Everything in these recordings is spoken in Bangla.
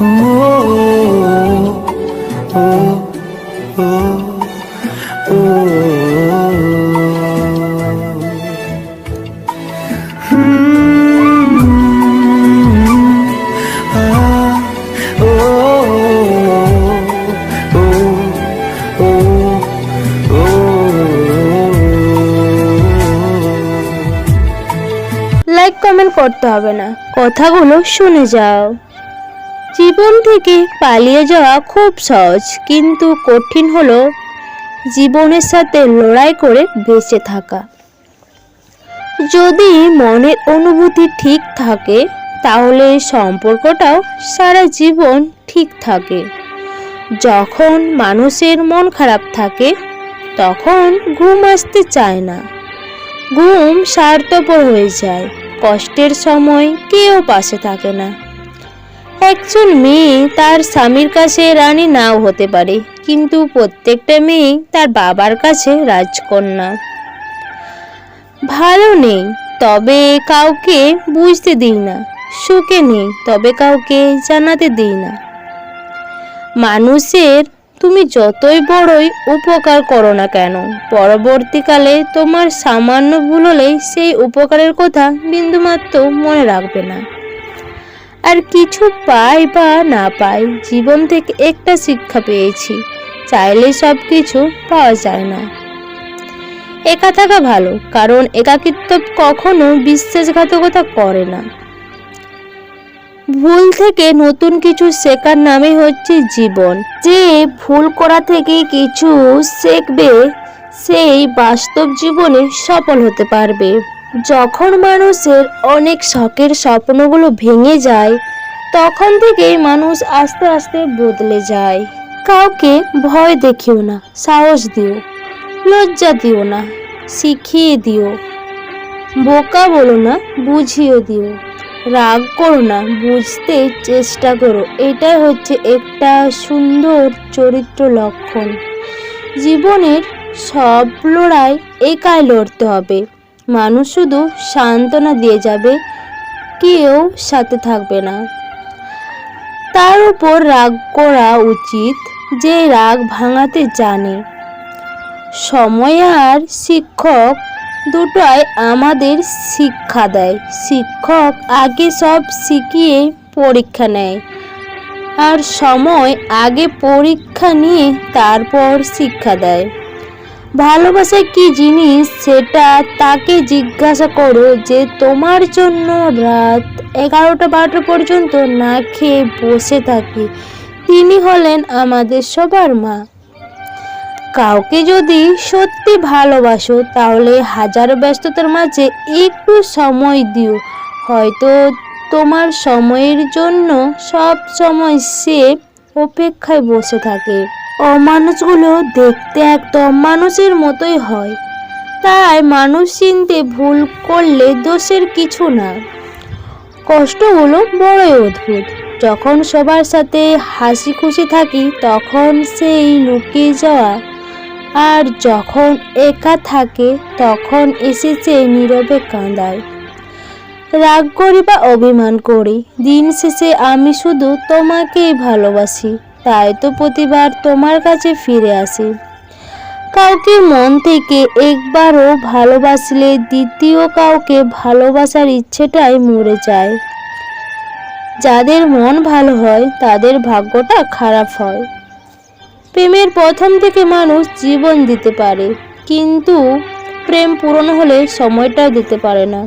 লাইক কমেন্ট করতে হবে না, কথাগুলো শুনে যাও। জীবন থেকে পালিয়ে যাওয়া খুব সহজ, কিন্তু কঠিন হলো জীবনের সাথে লড়াই করে বেঁচে থাকা। যদি মনের অনুভূতি ঠিক থাকে তাহলে সম্পর্কটাও সারা জীবন ঠিক থাকে। যখন মানুষের মন খারাপ থাকে তখন ঘুম আসতে চায় না, ঘুম স্বার্থপর হয়ে যায়, কষ্টের সময় কেউ পাশে থাকে না। একজন মেয়ে তার স্বামীর কাছে রানী নাও হতে পারে, কিন্তু প্রত্যেকটা মেয়ে তার বাবার কাছে রাজকন্যা। ভালো নেই তবে কাউকে বুঝতে দিই না, সুখে নেই তবে কাউকে জানাতে দিই না। মানুষের তুমি যতই বড়ই উপকার করো না কেন, পরবর্তীকালে তোমার সামান্য ভুল হলেই সেই উপকারের কথা বিন্দুমাত্র মনে রাখবে না। আর কিছু পাই বা না পাই, জীবন থেকে একটা শিক্ষা পেয়েছি, চাইলে সব কিছু পাওয়া যায় না। একা থাকা ভালো, কারণ একাকিত্ব কখনো বিশ্বাসঘাতকতা করে না। ভুল থেকে নতুন কিছু শেখার নামে হচ্ছে জীবন। যে ভুল করা থেকে কিছু শিখবে সেই বাস্তব জীবনে সফল হতে পারবে। যখন মানুষের অনেক শখের স্বপ্নগুলো ভেঙে যায় তখন থেকেই মানুষ আস্তে আস্তে বদলে যায়। কাউকে ভয় দেখিও না, সাহস দিও, লজ্জা দিও না, শিখিয়ে দিও। বোকা বলো না, বুঝিয়ে দিও। রাগ করো না, বুঝতে চেষ্টা করো। এটাই হচ্ছে একটা সুন্দর চরিত্র লক্ষণ। জীবনের সব লড়াই একাই লড়তে হবে। মানুষ শুধু সান্ত্বনা দিয়ে যাবে, কেউ সাথে থাকবে না। তার উপর রাগ করা উচিত যে রাগ ভাঙাতে জানে। সময় আর শিক্ষক দুটোই আমাদের শিক্ষা দেয়। শিক্ষক আগে সব শিখিয়ে পরীক্ষা নেয়, আর সময় আগে পরীক্ষা নিয়ে তারপর শিক্ষা দেয়। ভালোবাসা কি জিনিস সেটা তাকে জিজ্ঞাসা করো যে তোমার জন্য রাত 11টা-12টা পর্যন্ত না খেয়ে বসে থাকে। তিনি হলেন আমাদের সবার মা। কাউকে যদি সত্যি ভালোবাসো তাহলে হাজারো ব্যস্ততার মাঝে একটু সময় দিও। হয়তো তোমার সময়ের জন্য সব সময় সে অপেক্ষায় বসে থাকে। অমানুষগুলো দেখতে একদম মানুষের মতোই হয়, তাই মানুষ চিনতে ভুল করলে দোষের কিছু না। কষ্টগুলো বড়ই অদ্ভুত। যখন সবার সাথে হাসি খুশি থাকি তখন সেই লুকিয়ে যাওয়া, আর যখন একা থাকে তখন এসেছে নীরবে কাঁদায়। রাগ করি বা অভিমান করি, দিন শেষে আমি শুধু তোমাকেই ভালোবাসি, তাই তো প্রতিবার তোমার কাছে ফিরে আসি। কাউকে মন থেকে একবারও ভালোবাসলে দ্বিতীয় কাউকে ভালোবাসার ইচ্ছেটাই মরে যায়। যাদের মন ভালো হয় তাদের ভাগ্যটা খারাপ হয়। প্রেমের প্রথম থেকে মানুষ জীবন দিতে পারে, কিন্তু প্রেম পূরণ হলে সময়টাও দিতে পারে না।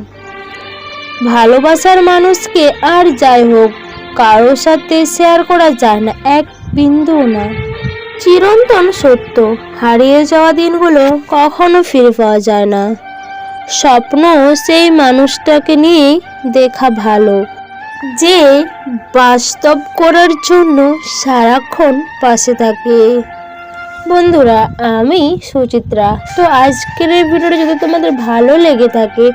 ভালোবাসার মানুষকে আর যাই হোক কারোর সাথে শেয়ার করা যায় না, এক বিন্দু না। চিরন্তন সত্য, হারিয়ে যাওয়া দিনগুলো কখনো ফিরে পাওয়া যায় না। স্বপ্ন সেই মানুষটাকে নিয়ে দেখা ভালো, যে বাস্তব করার জন্য সারাক্ষণ পাশে থাকে। বন্ধুরা, আমি সুচিত্রা। তো আজকের এই ভিডিওটা যদি তোমাদের ভালো লেগে থাকে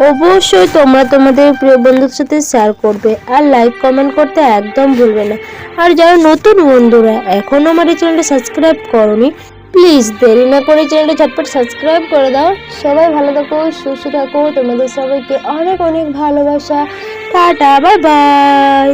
অবশ্যই তোমরা তোমাদের প্রিয় বন্ধুদের সাথে শেয়ার করবে, আর লাইক কমেন্ট করতে একদম ভুলবে না। আর যারা নতুন বন্ধুরা এখনও আমার এই চ্যানেলটা সাবস্ক্রাইব করোনি, প্লিজ দেরি না করে চ্যানেলটা ঝটপট সাবস্ক্রাইব করে দাও। সবাই ভালো থাকো, সুস্থ থাকো, তোমাদের সবাইকে অনেক অনেক ভালোবাসা। Tata, bye bye.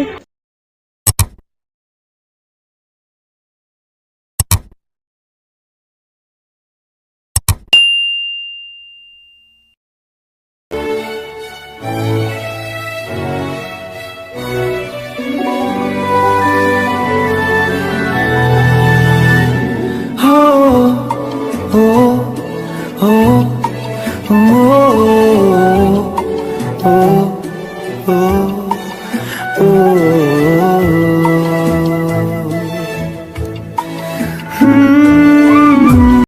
ও